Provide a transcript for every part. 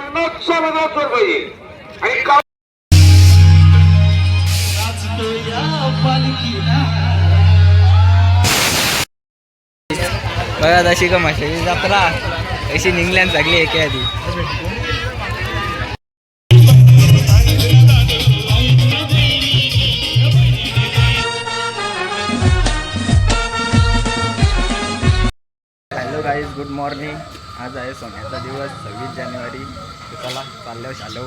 50,000 रुपये आणि बघा तशी का माशाची जत्रा अशी निघल्यान सगळी एके आधी. Hello guys, good morning. आज आहे सोन्याचा दिवस 26 जानेवारी. चला चालल्यावर शालो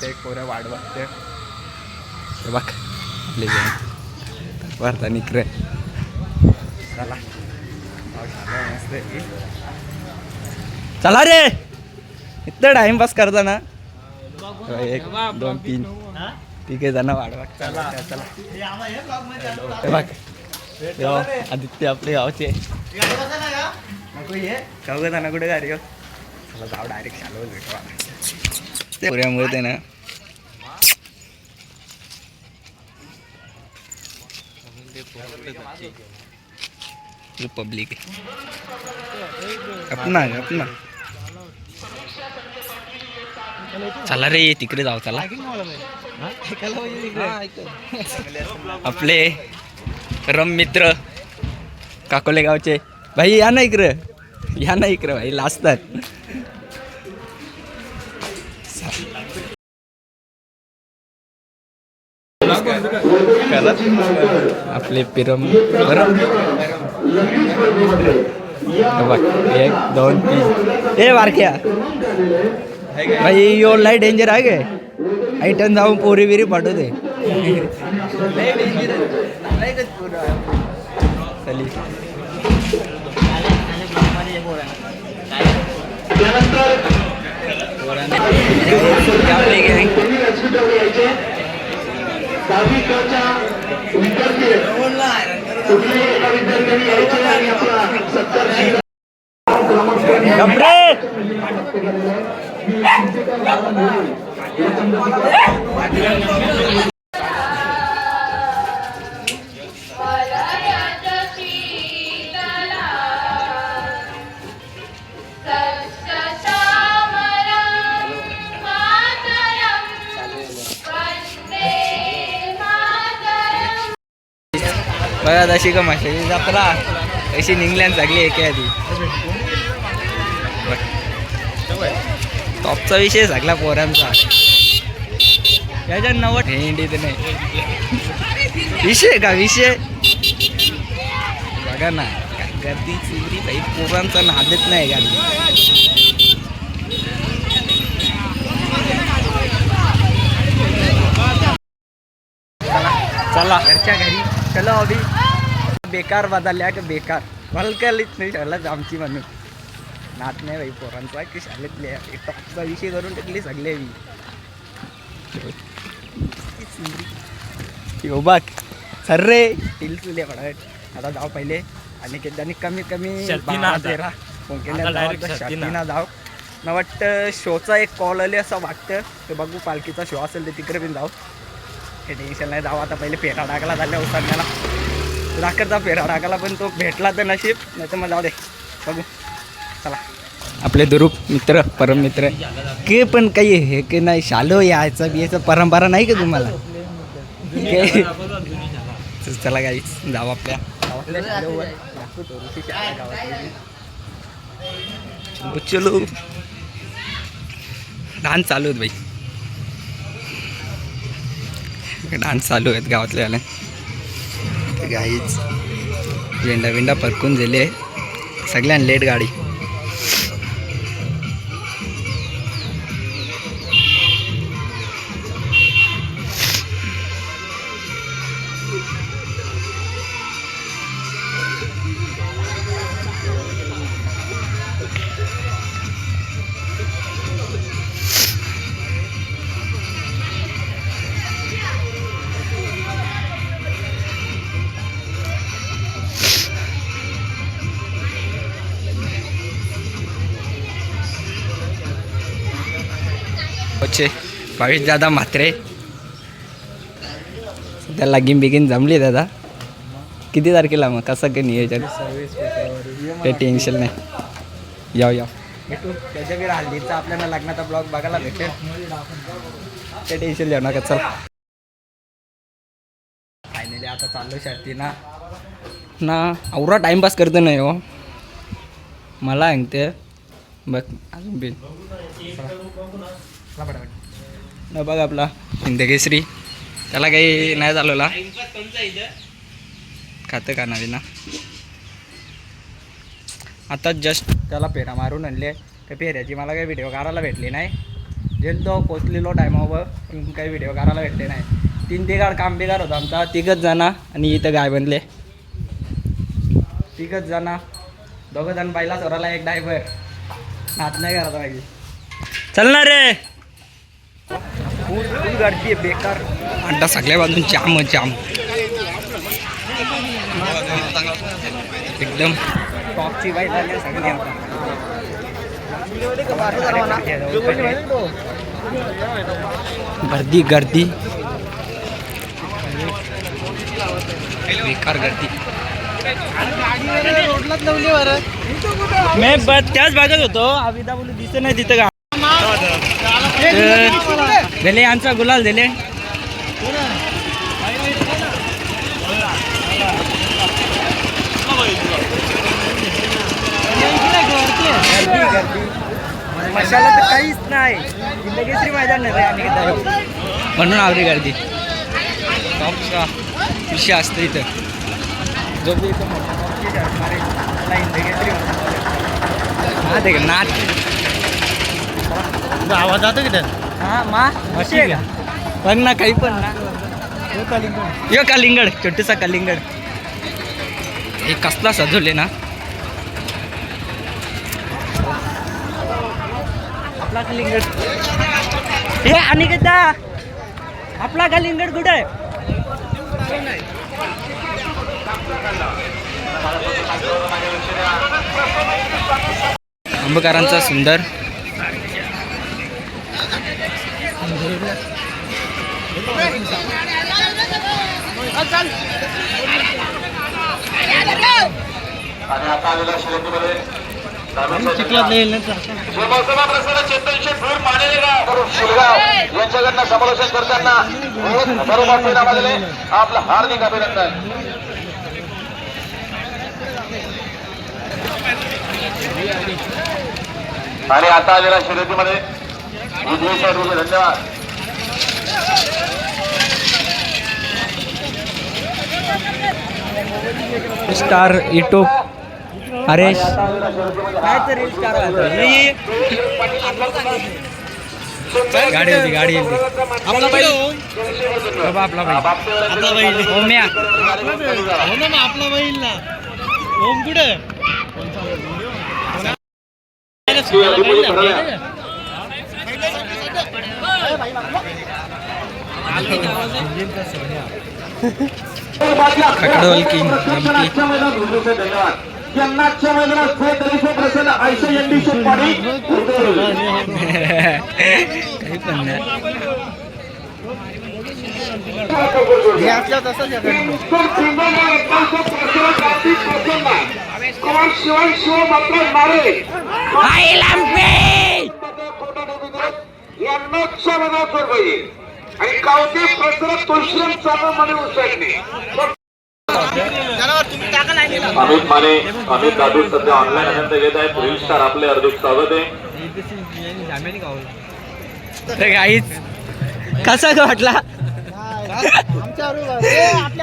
ते कोऱ्या वाढ बघते बघ आपले वार्ता निकरे. चला मस्त चला रे, इथं टाइमपास करता ना. 1 2 3 ठीक आहे जण वाढवा. चला बघ आदित्य आपले गावचे नको ये चौघ जण कुठे गाडी हो. चला जाऊ डायरेक्ट शालो भेटवा पुऱ्यामुळे ते ना. पब्लिक अपना अपना. चला रे तिकडे जाऊ. चला आपले रम मित्र काकोले गावचे भाई या ना इकडं, या ना इकडं भाई लाजतात. आपले पिरम बरं 1 2 3 ए बारक्या भाई यो लय डेंजर आहे गे. आयटन जाऊन पोरी बिरी पाठवते. बघा तशी का माशाची जत्रा अशी निघल्यान सगळी एके आधी. टॉपचा विषय सगळा पोरांचा. याच्या 90 हेंडी ते नाही विषय का विषय. बघा ना काय गर्दी चिंगरी भाई पोरांचा नादच नाही गाडी. चला घरच्या घरी चलो. अभि बेकार बदलल्या का बेकार वलकलीच नाही शाळेत आमची म्हणून. नात नाही भाई पोरांचा की शाळेतले टॉपचा विषय करून टाकली सगळे. मी बघ सर रे टिल तुले पडत आता जाऊ पहिले आणि त्यांनी कमीत कमी 12-13 शर्तीना जाऊ. मला वाटतं शोचा एक कॉल आले असं वाटतं. ते बघू पालखीचा शो असेल तर तिकडे पण जाऊ. हे टेन्शन नाही. जाऊ आता पहिले फेरा टाकला झाल्या उसाण्याला राखरचा फेरा टाकायला पण तो भेटला तर नशीब, नाही तर मग जाऊ दे बघू. चला आपले दुरूप मित्र परम मित्र के पण काही हे की नाही शालो यायचं बियाचं परंपरा नाही का तुम्हाला. चला काही जाऊ आपल्या चलो. डान्स चालू आहेत भाई, डान्स चालू आहेत गावातले आले. गाईच झेंडा बिंडा परकून दिले सगळ्यांना. लेट गाडी भावेश दादा म्हात्रे त्याला गिम बिगीन जमली दादा. किती तारखेला मग कसं काय नियोजन? ते टेन्शन नाही. याव भेटू त्याच्या बी हल्लीचा आपल्याला लग्नाचा ब्लॉग बघायला भेटेल. ते टेन्शन घेऊ नका. चल फायनली आता चाललो शर्ती ना एवढा टाइमपास करतो नाही हो मला सांगते बघ अजून बिल न बघ आपला हिंदकेसरी त्याला काही नाही झालेला खातं का नवीन ना आता जस्ट त्याला फेरा मारून आणले त्या फेऱ्याची मला काही व्हिडिओ काढायला भेटली नाही गेलो पोचलेलो टायमावर पण काही व्हिडिओ काढायला भेटले नाही. 3 तिघाड काम बिगाड होता आमचा 3घच जण आणि इथं गाय बनले 3घच जण 2 जण पहिला चोराला 1 ड्रायव्हर नाच नाही करत पाहिजे चलणार रे फुल गर्दी आहे बेकार अड्डा सगळ्या बाजून जाम एकदम टॉपची बाईक आली सगळी गर्दी बेकार गर्दी मी त्याच भागात होतो अविदा बोलू दिसत नाही तिथं का दिले यांचा गुलाल दिले मशाला तर काहीच नाही जिंदगीश्री मैदान नाही म्हणून आवडी गर्दी टॉपचा विषय असतं इथं जो बी इथं हा ते नाच आवाज जातो की हां मा अशी आहे का बघ ना काही पण ना यो कलिंगड छोटूसा कलिंगड हे कसला सजवले ना आपला कलिंगड हे आणि कदा आपला कलिंगड कुठे आहे आंबेकरांचा सुंदर आणि आता आलेल्या शर्यतीमध्ये यांच्याकडनं समालोचन करताना आपलं हार्दिक अभिनंदन. आणि आता आलेल्या शर्यतीमध्ये धन्यवाद. स्टार युट्यूब अरे काय तर रील स्टार गाडी होती आपला बैल आपला बैल ओम्या हो ना मग आपला बैल ना ओम कुठे खकडोल किंग धन्यवाद. यंदाच्या मैदानात प्रसन्न आयशा यंडीचे पाणी काही पण नाही शिवाय शिव मात्र मारे यंदाच्या मैदानात पाहिजे आणि कावती प्रसन्न तुळशीराम चालू मध्ये उसळणे. अमित माने अमित दादू सध्या ऑनलाईन आनंद घेत आहेत. रील स्टार आपले हार्दिक स्वागत आहे. कसा का वाटला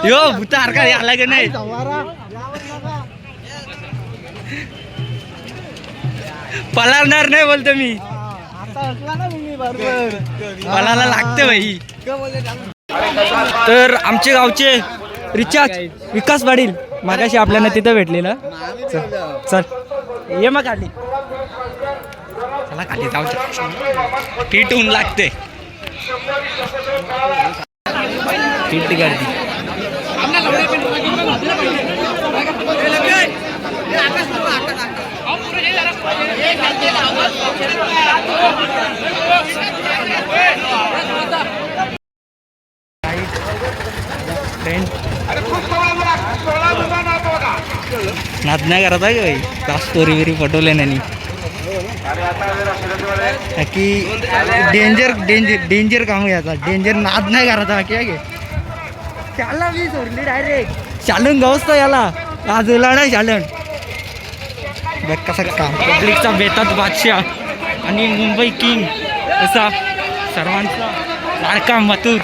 यो भूतार का आला की नाही पळणार नाही बोलतो मी पळायला लागते भाई. तर आमचे गावचे रिचार्ज विकास पाटील मागाशी आपल्याला तिथं भेटलेलं चल ये मग खाली चला खाली जाऊ पीठ ऊन लागते पीठ गर्दी नाद नाही करत आहे भाई तास स्टोरी बिरी पटवले नाही की डेंजर डेंजर डेंजर काम घ्यायचा डेंजर नाद नाही करायचा की घे शाला मी सोडली डायरेक्ट शालून गावस्तो याला आजूला नाही शालन बघ कसं काम पब्लिकचा बेतात बादशाह आणि मुंबई किंग असा सर्वांचा लाडका मथुर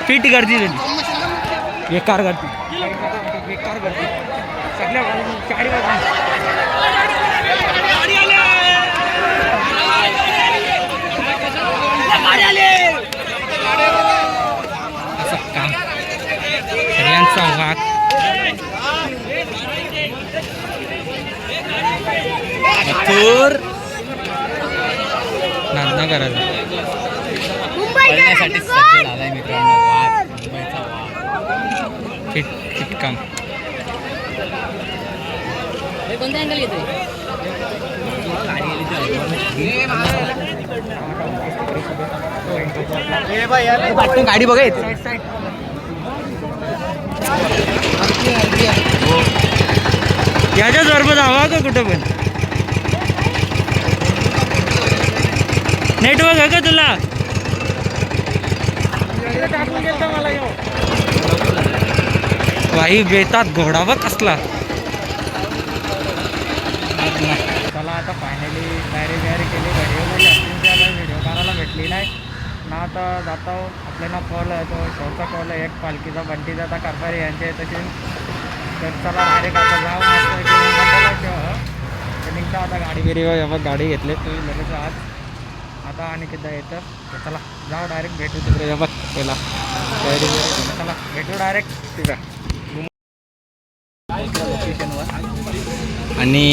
फिट गर्दी झाली बेकार गर्दी बेकार गर्दी सगळ्या गाडी असं काम सगळ्यांचा वाघ मथुर नांदा करायचा पळण्यासाठी सज्ज झालाय मित्रांनो वाघ मुंबईचा वाघ फिट फिट काम कोणता अँगल येतोय गाडी बघा येते याच्याच बरोबर हवा का कुठं पण नेटवर्क आहे का तुला वाई बेतात घोडा बघ कसला चला आता फायनली तयारी केली व्हिडिओ करायला भेटली नाही ना आता जातो आपल्याला कॉल आहे तो शोचा कॉल आहे एक पालखीचा बंटीचा आता कारभारी यांचे तसे तर चला डायरेक्ट आता जाऊ मस्त निघता आता गाडी बिरी बघ गाडी घेतली तुम्ही लगेच आज आता आणि किती येतं तर चला जाऊ डायरेक्ट भेटू तिकडे बघ पहिला तयारी चला भेटू डायरेक्ट तिथं लोकेशनवर आणि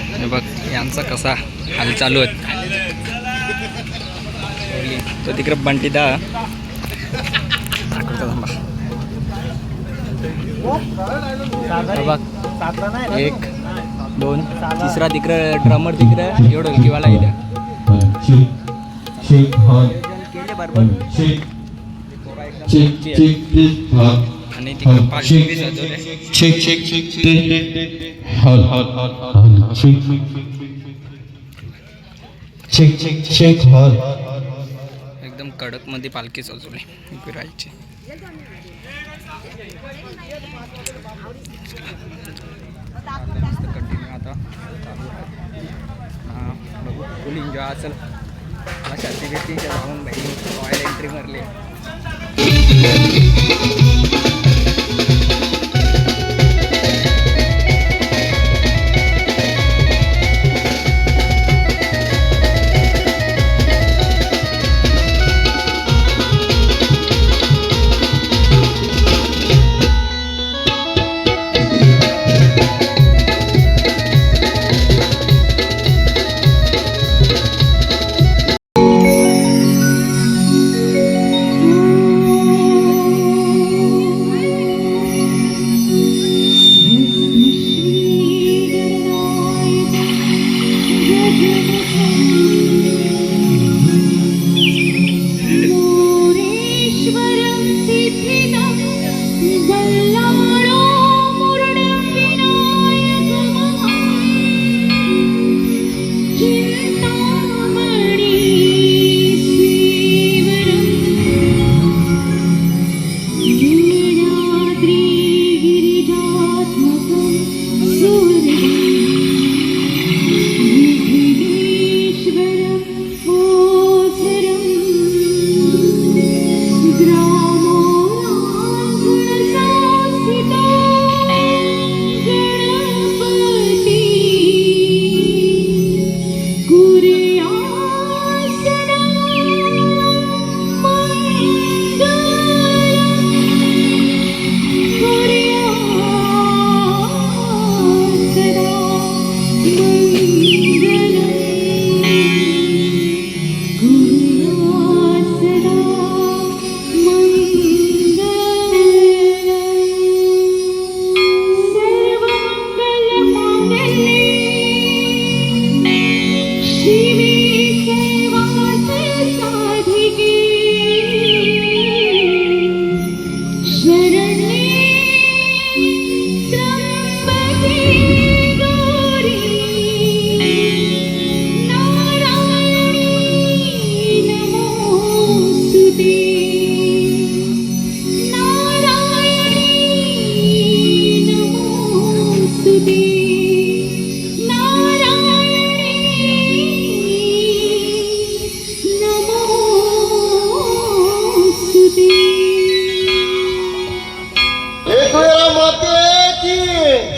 हे बघ यांचा कसा हाल चालू आहेत तो तिकडे बंटीदा बघ 1 2 तिसरा तिकडं ड्रमर तिकडं एवढं ढोलकीवाला येत्या आणि तिकडं पाचशे एकदम कडक मध्ये पालखी सजवली फिरायची कंटिन्यू आता बघू फुल एन्जॉय असेल शांती व्यक्तीच्या जाऊन भाई रॉयल एंट्री मारली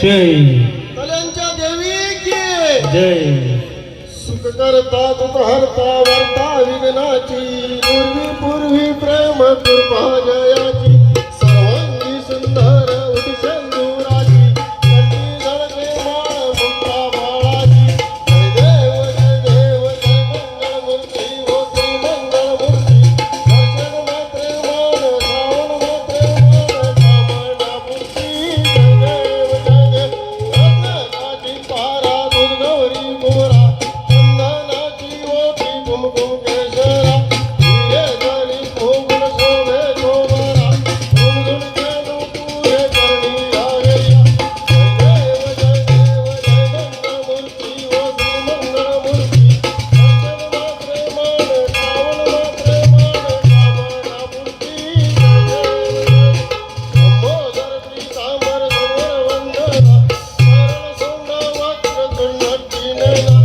जय कल्यांच्या देवी की जय सुख करता दुख हरता वर्ता विघ्नाची पूर्वी पूर्वी प्रेम कृपा जयाची सर्वांगी सुंदर उठी सिंदुराची कंठी झळके माळ मुक्ता बाळाची जय देव जय देव जय मंगळ मूर्ती हो श्री मंगळ मूर्ती दर्शन मात्रे मान श्रावण मात्रे मान कामना मूर्ती जय देव रत्नाची पारा दूध गौरी कुमरा चंदनाची ओटी कुमकुम केशरा हिरे जरी भोगुल शोभे शोभरा झुणझुण केलू पुरे करणी आवेया जय देव जय देव जय मंगळ मूर्ती ओ श्री मंगळ मूर्ती दर्शन मात्रे मान श्रावण मात्रे मान कामना मूर्ती जय देव लंबोदर पीतांबर धनुर वंदना शरण सोंडा वक्र तुंडटी नेला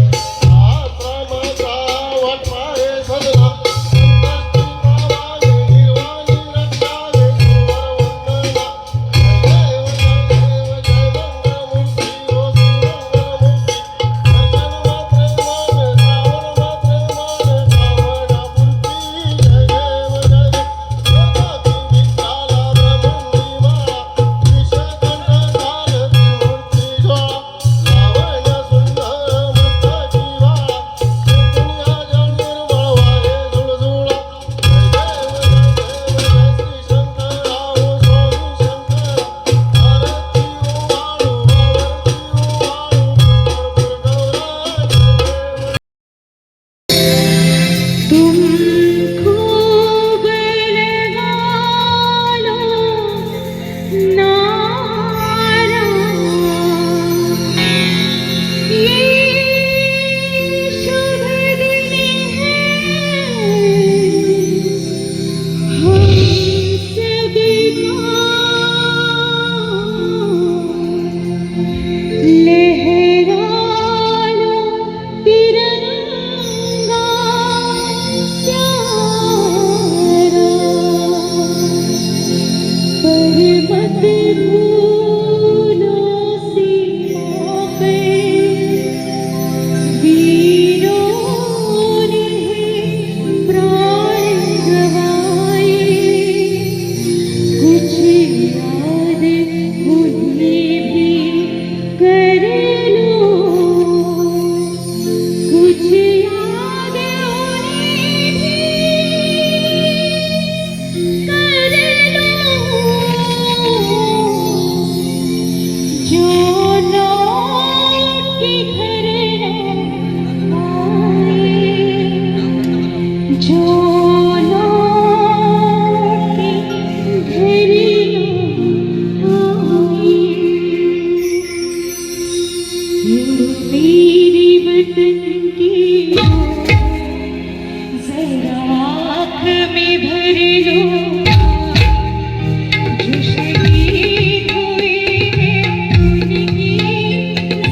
आश्रमाचा वाटमारे सजला संकष्टी पावाले निर्वाणी रक्षाले सुवर वंदना जय देव जय देव जय मंगळ मूर्ती ओ श्री मंगळ मूर्ती दर्शन मात्रे मान श्रावण मात्रे मान कामना मूर्ती जय देव जय देव जगाती विठ्ठला ब्रह्मंडी माळा विषकंठ झालती मूर्ती ज्वाळा लावण्य सुंदर मस्तकी वाळा दुनिया जळ निर्मळ वाहे झुळझुळा जय देव जय देव जय श्री शंकरा ओ स्वामी शंकरा आरती ओवाळू आरती ओवाळू पुष्कर गौरा जय देव तुम खूब लगा लो नारा ये शुभ दिन है हम सभी का लहरा लो तिरंगा प्यारा पर मत भूलो सीमा पे वीरों ने प्राण गवाए कुछ याद उन्हें भी कर लो कुछ याद उन्हें भी कर लो जो लौट के घर न आए जो लौट के घर न आए मेरी वतन की जरा आँख में भर लो जो शहीद हुए हैं उनकी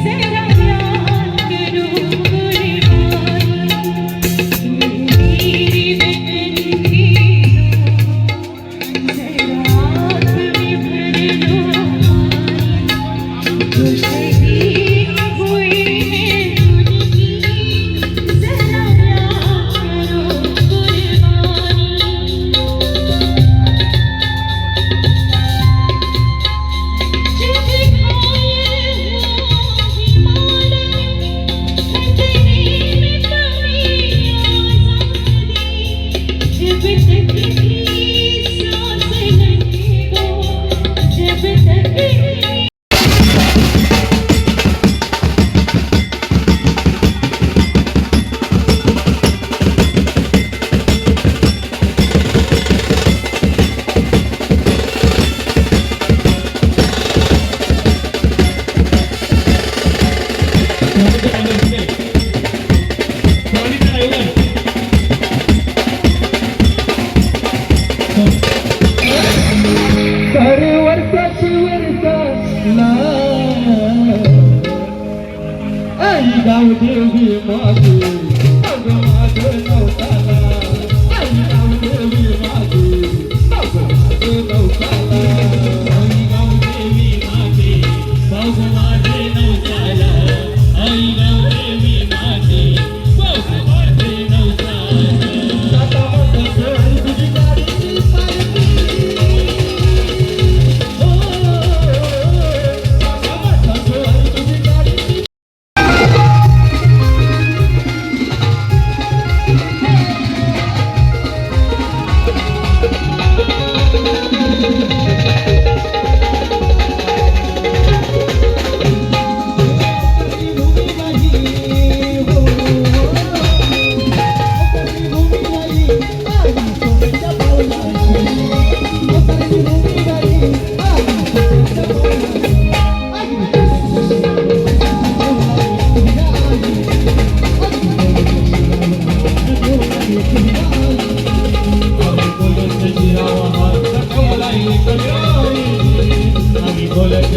जरा याद करो कुर्बानी मेरी वतन की जरा आँख में भर लो जो शहीद हुए हैं उनकी जरा याद करो कुर्बानी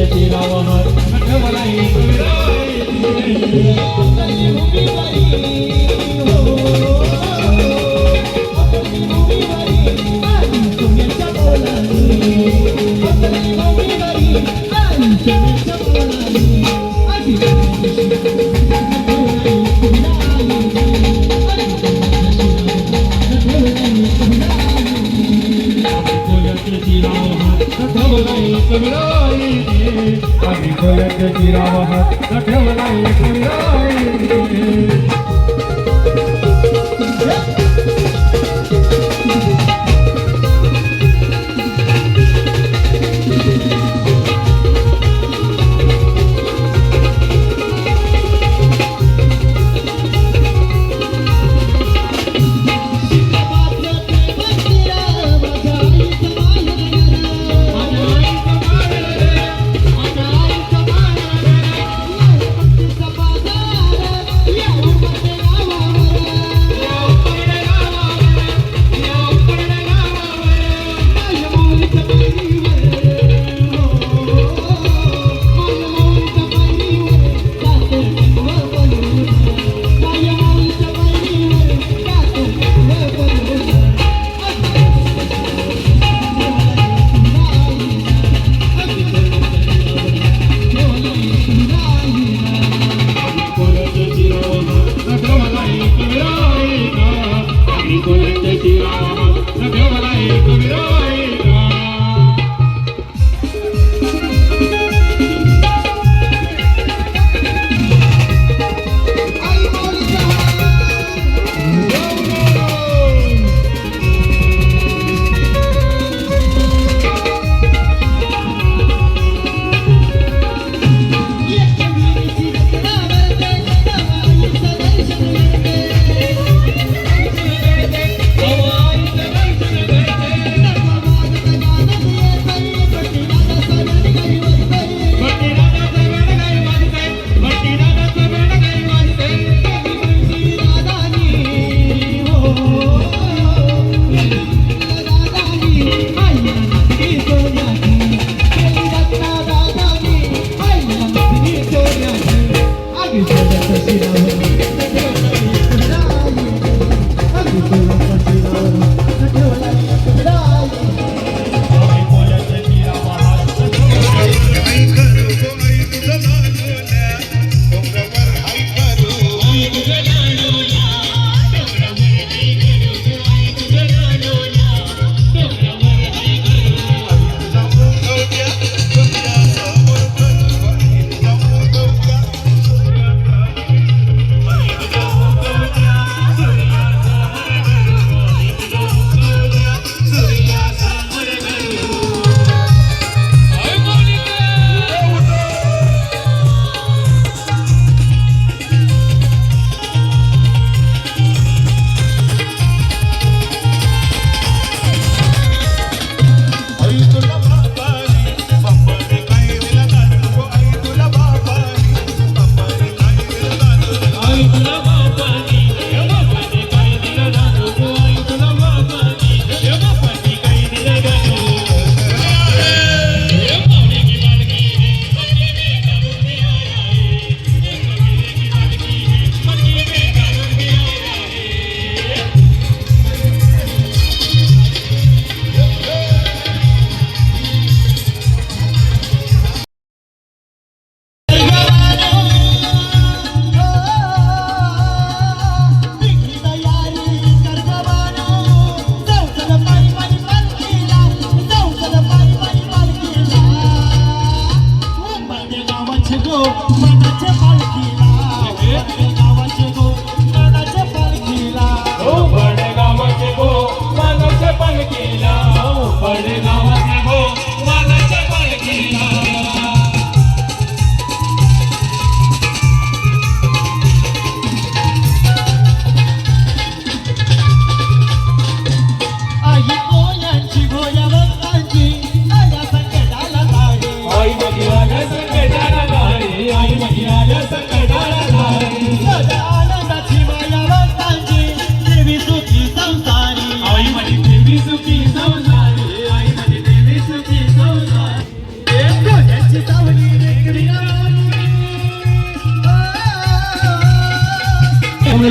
Thank you.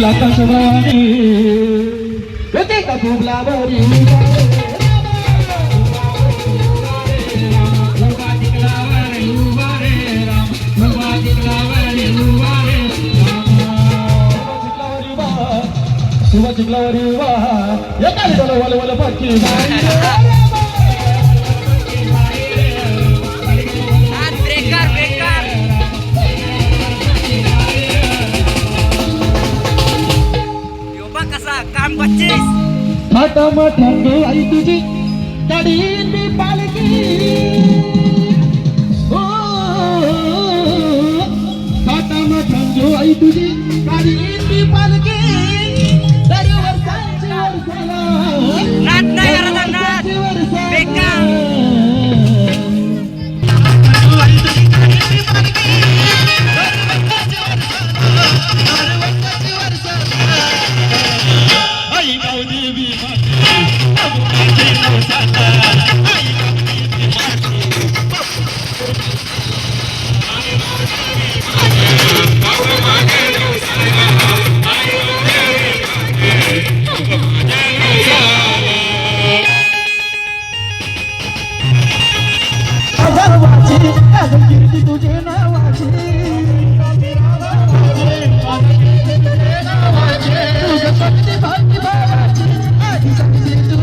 तुला कशवानी होते का फुगलावरी शिवा चिखलावरी वा एका वल वल पक्षी थाटा माटा आई तुझी गाडी मी पालकी ओ थाटा माटा आई तुझी गाडी मी पालकी दरीवर सांचीवर झाला नाच नाही करत नाच बेकार तुझे नावाची तुझं भक्ती भक्ती भावाची आधी सांगते तू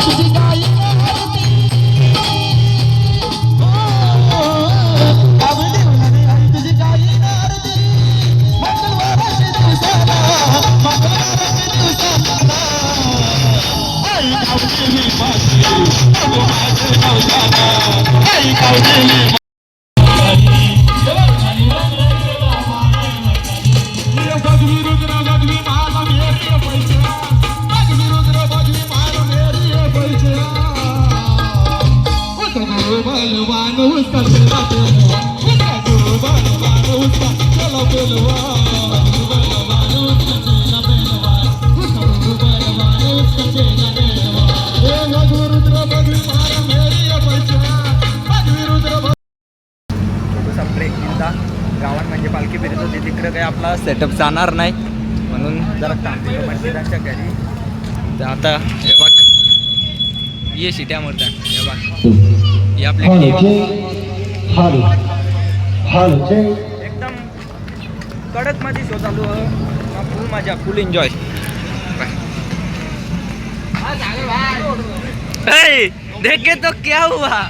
तुझी गाई तुझी गाई गावात म्हणजे पालखी फिरत होती तिकडे काही आपला सेटअप जाणार नाही म्हणून जरा थांबलो मंदिरांच्या घरी. तर आता हे बघ ये शिट्या मारतात हे बघ ही आपली एकदम कडक मध्ये शो चालू फुल मजा फुल एन्जॉय. देखे तो क्या हुआ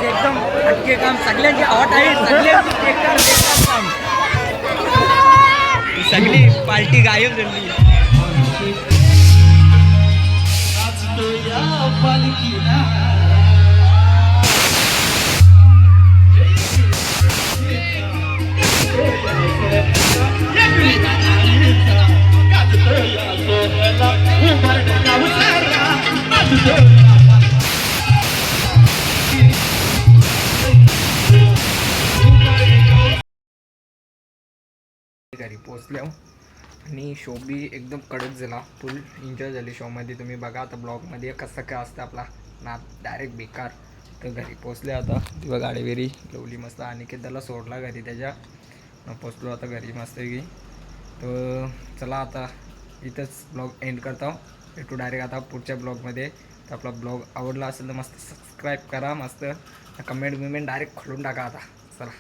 एकदम हटके काम, सगळ्यांची आवड आहे, सगळ्यांची बेकार बेकार काम. सगळी पार्टी गायब झाली. घरी पोचलो आणि शो बी एकदम कडक झाला, फुल एन्जॉय झाली शोमध्ये. तुम्ही बघा आता ब्लॉगमध्ये कसं काय असतं आपला नाद, डायरेक्ट बेकार. तर घरी पोचले आता, तेव्हा गाडी वेरी लवली मस्त आणि त्याला सोडला घरी त्याच्या. पोचलो आता घरी मस्त की. तर चला आता इथंच ब्लॉग एंड करतो, भेटू डायरेक्ट आता पुढच्या ब्लॉगमध्ये. तर आपला ब्लॉग आवडला असेल तर मस्त सबस्क्राईब करा, मस्त कमेंट डायरेक्ट खोलून टाका आता. चला.